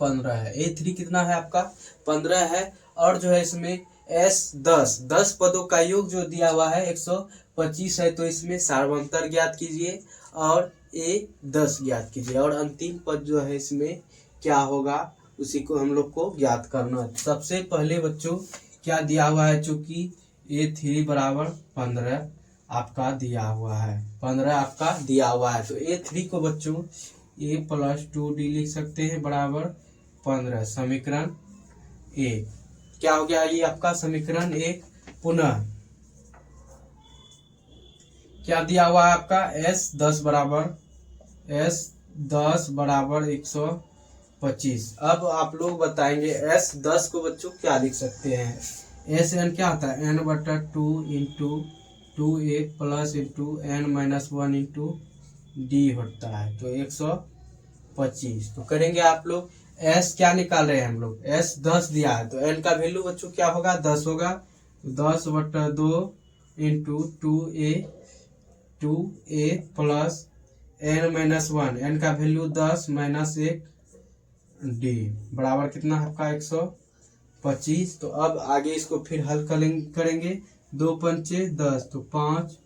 15 है। A3 कितना है आपका 15 है। और जो है इसमें S10 पदों का योग जो दिया हुआ है 125 है। तो इसमें सार्वंतर ज्ञात कीजिए और A10 ज्ञात कीजिए और अंतिम पद जो है इसमें क्या होगा उसी को हम लोग को ज्ञात करना है। सबसे पहले बच्चों क्या दिया हुआ है, चूंकि A3 बराबर 15 आपका दिया हुआ है, 15 आपका दिया हुआ है। तो A3 को बच्चों A+2D लिख सकते हैं बराबर 15। समीकरण 1 क्या हो गया, ये आपका समीकरण 1। पुनः क्या दिया हुआ है आपका S10 बराबर 125। अब आप लोग बताएंगे S10 को बच्चों क्या लिख सकते हैं। Sn क्या होता है n/2 into 2a plus into n-1 into D होता है। तो 125 तो करेंगे आप लोग। S क्या निकाल रहे हैं हम लोग, S10 दिया है तो n का वैल्यू बच्चों क्या होगा 10 होगा। 10/2 into 2a plus n-1, n का वैल्यू 10 माइनस 1 डी बराबर कितना आपका 125। तो अब आगे इसको फिर हल करेंगे। 2 पंचे 10 तो 5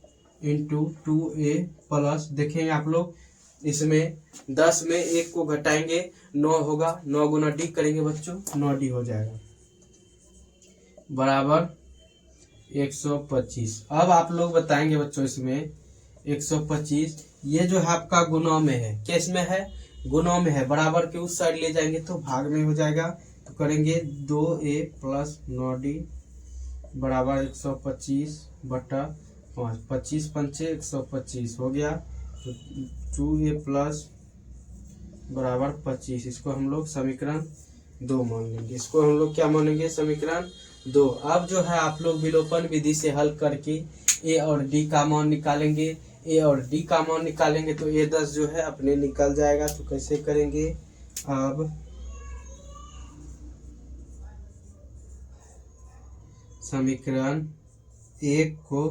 इंटू 2a प्लस, देखेंगे आप लोग इसमें 10 में 1 को घटाएंगे 9 होगा, 9 गुना डी करेंगे बच्चों 9d हो जाएगा बराबर 125। अब आप लोग बताएंगे बच्चों इसमें 125 ये जो है आपका गुणा में है, किस में है गुणा में है, बराबर के उस साइड ले जाएंगे तो भाग में हो जाएगा। तो करेंगे 2a प्लस 9d बराबर 125/5, 25 पंचे 125 हो गया। तो 2a प्लस बराबर 25, इसको हम लोग समीकरण 2 मान लेंगे। इसको हम लोग क्या मानेंगे समीकरण 2। अब जो है आप लोग विलोपन विधि से हल करके a और d का मान निकालेंगे। a और d का मान निकालेंगे तो A10 जो है अपने निकल जाएगा। तो कैसे करेंगे, अब समीकरण 1 को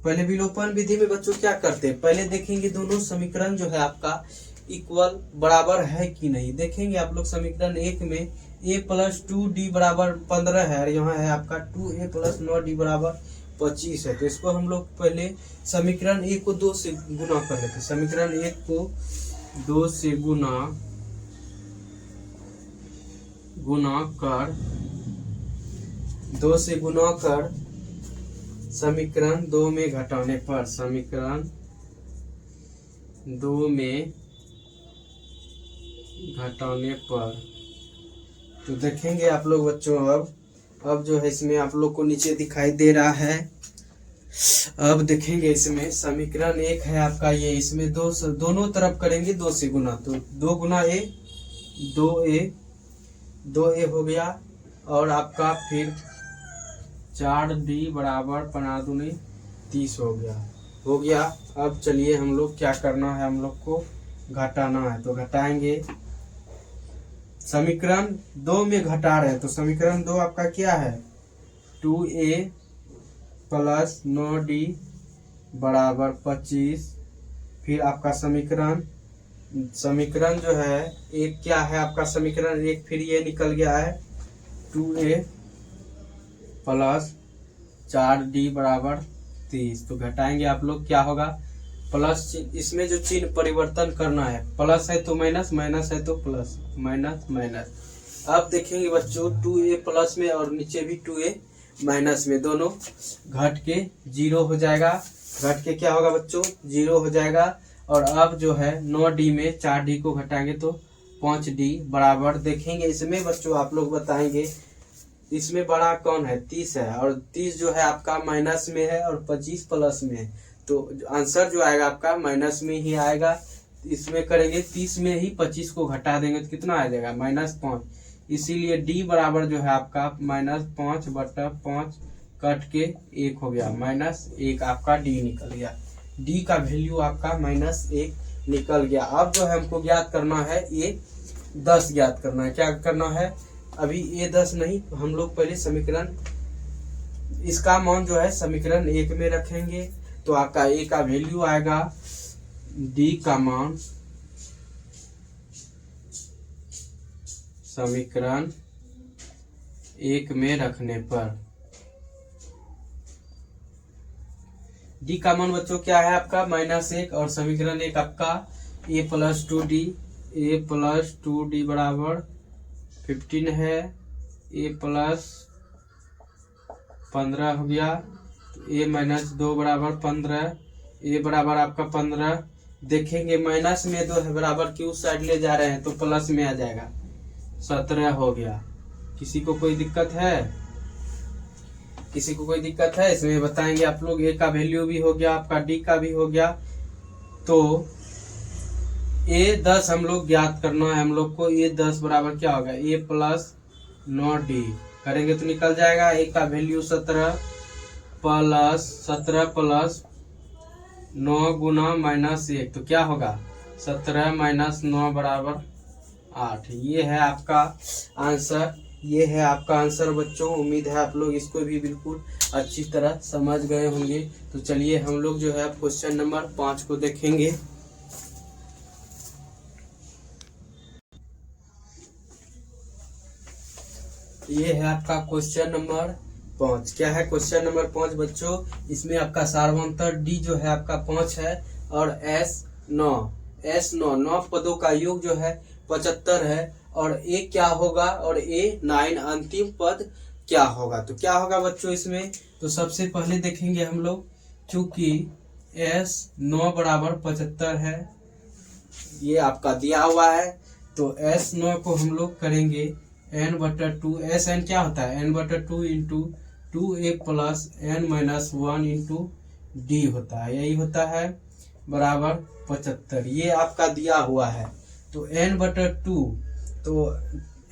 पहले विलोपन विधि में बच्चों क्या करते हैं, पहले देखेंगे दोनों समीकरण जो है आपका इक्वल बराबर है कि नहीं। देखेंगे आप लोग समीकरण 1 में a+2d बराबर 15 है और यहाँ है आपका 2a प्लस 9d बराबर 25 है। तो इसको हम लोग पहले समीकरण 1 को 2 से गुना कर लेते हैं। समीकरण 1 को 2 से गुना कर समीकरण 2 में घटाने पर, समीकरण 2 में घटाने पर तो देखेंगे आप लोग बच्चों अब जो है इसमें आप लोग को नीचे दिखाई दे रहा है। अब देखेंगे इसमें समीकरण 1 है आपका ये, इसमें दोनों तरफ करेंगे 2 से गुना। तो 2 गुना a 2a हो गया और आपका फिर 4d बराबर 15 दूनी 30 हो गया। अब चलिए हम लोग क्या करना है, हम लोग को घटाना है। तो घटाएंगे, समीकरण 2 में घटा रहे हैं तो समीकरण 2 आपका क्या है 2a प्लस 9d बराबर 25। फिर आपका समीकरण जो है एक क्या है आपका समीकरण 1, फिर ये निकल गया है 2a प्लस 4d बराबर 30। तो घटाएंगे आप लोग क्या होगा प्लस, इसमें जो चिन्ह परिवर्तन करना है, प्लस है तो माइनस, माइनस है तो प्लस, माइनस माइनस। अब देखेंगे बच्चों 2a प्लस में और नीचे भी 2a माइनस में, दोनों घट के 0 हो जाएगा। घट के क्या होगा बच्चों 0 हो जाएगा। और अब जो है 9d में 4d को घटाएंगे तो 5d बराबर, देखेंगे इसमें बच्चों आप लोग बताएंगे इसमें बड़ा कौन है 30 है और 30 जो है आपका माइनस में है और 25 प्लस में है। तो आंसर जो आएगा आपका माइनस में ही आएगा। इसमें करेंगे 30 में ही 25 को घटा देंगे तो कितना आ जाएगा -5। इसीलिए d बराबर जो है आपका -5/5 कट के 1 हो गया, -1 आपका d निकल गया। d का वैल्यू आपका -1 निकल गया। अब जो है हमको ज्ञात करना है A10 ज्ञात करना है। क्या करना है, अभी A10 नहीं, हम लोग पहले समीकरण इसका मान जो है समीकरण 1 में रखेंगे। तो आपका A का वैल्यू आएगा, D का मान समीकरण 1 में रखने पर। डी का मान बच्चों क्या है आपका -1 और समीकरण 1 आपका a + 2d बराबर 15 है। a + 15 हो गया तो a - 2 बराबर 15। a बराबर आपका 15 देखेंगे माइनस में 2 है बराबर की उस साइड ले जा रहे हैं तो प्लस में आ जाएगा 17 हो गया। किसी को कोई दिक्कत है? किसी को कोई दिक्कत है इसमें बताएंगे आप लोग। a का वैल्यू भी हो गया आपका, d का भी हो गया। तो a10 हम लोग ज्ञात करना है हम लोग को। a10 बराबर क्या होगा a + 9d करेंगे तो निकल जाएगा। a का वैल्यू 17 + 9 गुना -1 तो क्या होगा 17 - 9 बराबर 8। ये है आपका आंसर। ये है आपका आंसर बच्चों। उम्मीद है आप लोग इसको भी बिल्कुल अच्छी तरह समझ गए होंगे। तो चलिए हम लोग जो है क्वेश्चन नंबर 5 को देखेंगे। ये है आपका क्वेश्चन नंबर 5। क्या है क्वेश्चन नंबर 5 बच्चों? इसमें आपका सार्वंतर डी जो है आपका 5 है और एस 9 पदों का योग जो है 75 है। और ए क्या होगा और A9 अंतिम पद क्या होगा? तो क्या होगा बच्चों इसमें? तो सबसे पहले देखेंगे हम लोग, चूंकि S9 बराबर 75 है, ये आपका दिया हुआ है। तो S9 को हम लोग करेंगे n/2। Sn क्या होता है? n/2 into 2a + n-1 into d होता है। यही होता है बराबर 75। ये आपका दिया हुआ है। तो n/2 तो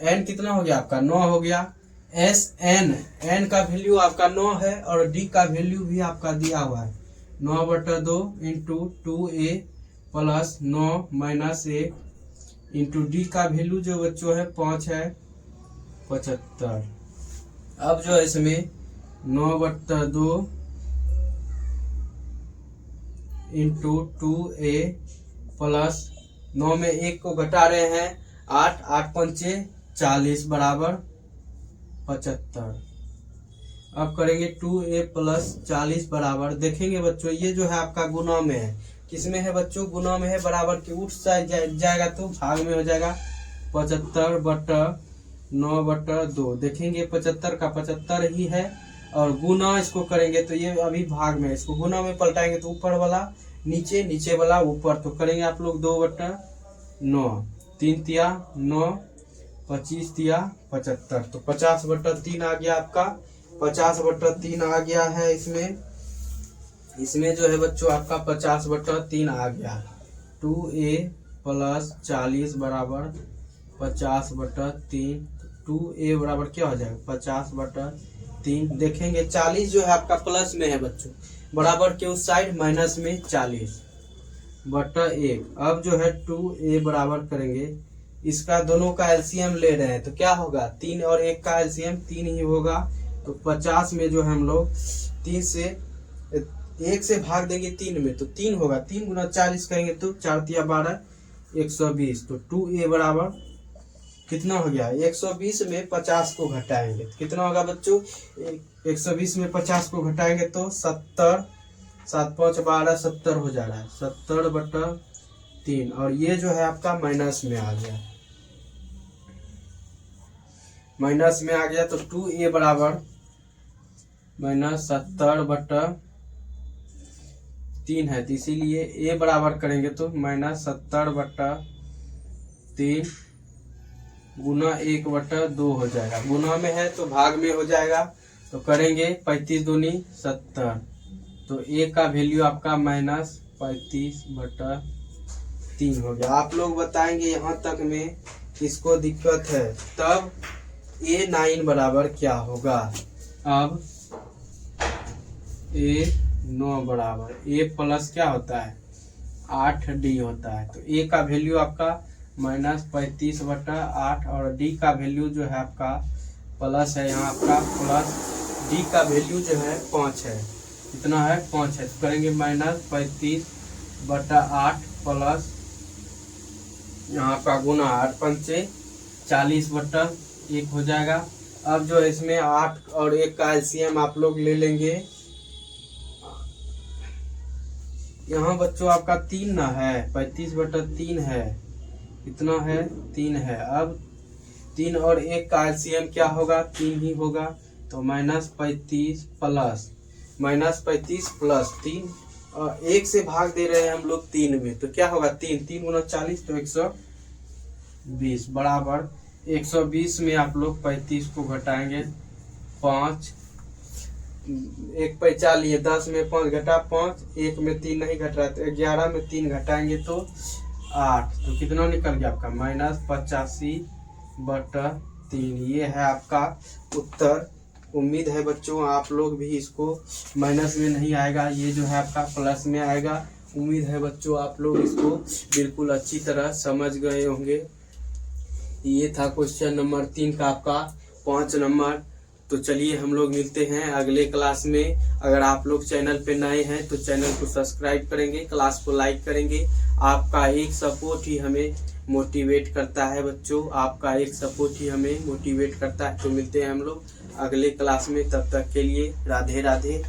n कितना हो गया आपका 9 हो गया। n का वैल्यू आपका 9 है और d का वैल्यू भी आपका दिया हुआ है 9/2 इंटू 2a + 9 - 1 इंटू d का वैल्यू जो बच्चों है 5 है 75। अब जो है इसमें 9/2 इंटू 2a + 9 में 1 को घटा रहे हैं 8 8 पंचे 40 बराबर 75। अब करेंगे 2a + 40 बराबर, देखेंगे बच्चों ये जो है आपका गुना में है। किसमें है बच्चों? गुना में है। बराबर की उठ साइड जाएगा तो भाग में हो जाएगा 75/9/2। देखेंगे 75 का 75 ही है और गुना इसको करेंगे तो ये अभी भाग में है। इसको गुना में पलटाएंगे तो ऊपर वाला नीचे, नीचे वाला ऊपर। तो करेंगे आप लोग 2/9 3 तिया 9 25 तिया 75। तो 50/3 आ गया आपका। 50/3 आ गया है इसमें जो है बच्चों आपका 50/3 आ गया। 2a + 40 बराबर 50/3। 2a बराबर क्या हो जाएगा 50/3। देखेंगे 40 जो है आपका प्लस में है बच्चों, बराबर के उस साइड माइनस में 40/1। अब जो है 2a बराबर करेंगे, इसका दोनों का एलसीएम ले रहे हैं तो क्या होगा 3 और 1 का एलसीएम 3 ही होगा। तो 50 में जो है हम लोग 3 से 1 से भाग देंगे 3 में तो 3 होगा। 3 गुना 40 करेंगे तो 4 तिया 12 120। तो 2a बराबर कितना हो गया 120 में 50 को घटाएंगे तो कितना होगा बच्चों? 120 में 50 को घटाएंगे तो 70 7 5 12 70 हो जा रहा है 70/3। और ये जो है आपका माइनस में आ गया, माइनस में आ गया। तो 2a बराबर -70/3 है तो इसीलिए a बराबर करेंगे तो -70/3 गुना 1/2 हो जाएगा। गुना में है तो भाग में हो जाएगा। तो करेंगे 35 दूनी 70। तो a का वैल्यू आपका -35/3 हो गया। आप लोग बताएंगे यहाँ तक में किसको दिक्कत है, तब A9 बराबर क्या होगा? अब A9 बराबर a प्लस क्या होता है 8d होता है। तो a का वैल्यू आपका -35/8 और d का वैल्यू जो है आपका प्लस है, यहाँ आपका प्लस d का वैल्यू जो है 5 है। कितना है 5 है। तो करेंगे -35/8 प्लस यहाँ का गुना 8 पंचे 40/1 हो जाएगा। अब जो है इसमें 8 और 1 का एलसीएम आप लोग ले लेंगे। यहाँ बच्चों आपका 3 ना है, 35/3 है, कितना है 3 है। अब 3 और 1 का एलसीएम क्या होगा, 3 ही होगा। तो -35 प्लस 3 और 1 से भाग दे रहे हैं हम लोग 3 में, तो क्या होगा 3 × 40 तो 120 बराबर 120 में आप लोग 35 को घटाएंगे 5, 1 पैसा लिए 10 में 5 घटा 5, 1 में 3 नहीं घट रहा है तो 11 में 3 घटाएंगे तो 8, तो कितना निकल गया आपका -85/3। ये है आपका उत्तर। उम्मीद है बच्चों आप लोग भी इसको माइनस में नहीं आएगा, ये जो है आपका प्लस में आएगा। उम्मीद है बच्चों आप लोग इसको बिल्कुल अच्छी तरह समझ गए होंगे। ये था क्वेश्चन नंबर 3 का आपका 5 नंबर। तो चलिए हम लोग मिलते हैं अगले क्लास में। अगर आप लोग चैनल पे नए हैं तो चैनल को सब्सक्राइब करेंगे, क्लास को लाइक करेंगे। आपका एक सपोर्ट ही हमें मोटिवेट करता है बच्चों, आपका एक सपोर्ट ही हमें मोटिवेट करता है। तो मिलते हैं हम लोग अगले क्लास में, तब तक के लिए राधे राधे।